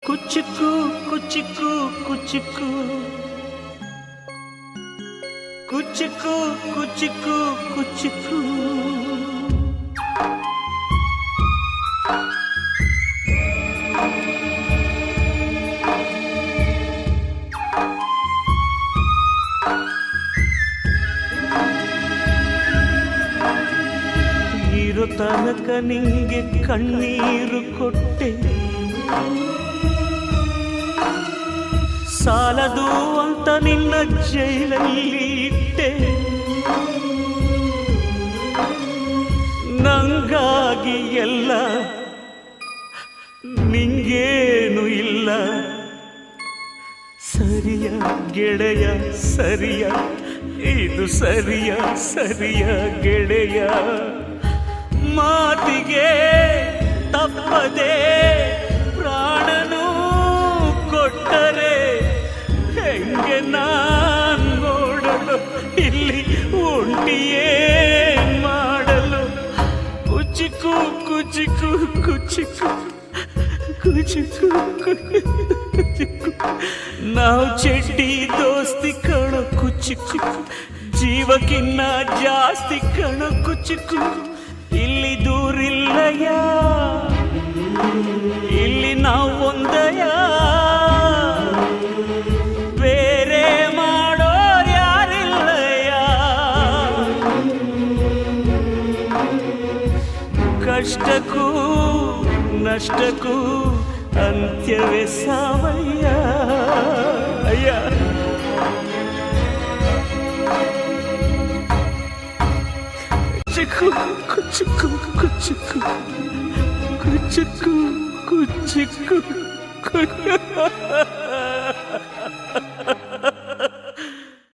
ಕುಚಿಕು ಕುಚಿಕು ಕುಚಿಕು ಕುಚಿಕು ಕುಚಿಕು ಕುಚಿಕು ಇರೋ ತನಕ ನಿಂಗೆ ಕಣ್ಣೀರು ಕೊಟ್ಟೆ, ಸಾಲದು ಅಂತ ನಿನ್ನ ಜೈಲಲ್ಲಿ ಇಟ್ಟೆ. ನಂಗಾಗಿ ಎಲ್ಲ ನಿಂಗೇನು ಇಲ್ಲ. ಸರಿಯ ಗೆಳೆಯ ಸರಿಯ, ಇದು ಸರಿಯ ಸರಿಯ ಗೆಳೆಯ. ಮಾತಿಗೆ ತಪ್ಪದೆ ಪ್ರಾಣನು ಕೊಟ್ಟರೆ ಹೆಂಗೆ ನಾನ್ ನೋಡಲು, ಇಲ್ಲಿ ಒಂಟಿಯೇ ಮಾಡಲು. ಕುಚಿಕು ಕುಚಿಕು ಕುಚಿಕು ಕುಚಿಕು ಕುಚಿಕು ನಾವು ಚಡ್ಡಿ ದೋಸ್ತಿ ಕಣೋ ಕುಚಿಕು, ಜೀವಕ್ಕಿನ್ನ ಜಾಸ್ತಿ ಕಣೋ ಕುಚಿಕು. ಇಲ್ಲಿ ದೂರಿಲ್ಲಯ್ಯ, ಇಲ್ಲಿ ನಾವು ಒಂದಯ್ಯ, ಬೇರೆ ಮಾಡೋರು ಯಾರಿಲ್ಲಯ್ಯ. ಕಷ್ಟಕ್ಕೂ ನಷ್ಟಕ್ಕೂ ಅಂತ್ಯವೇ ಸಾವಯ್ಯ. ಅಯ್ಯ ಕುಚಿಕು ಕುಚಿಕು ಕುಚಿಕು ಕುಚಿಕು ಕುಚಿಕು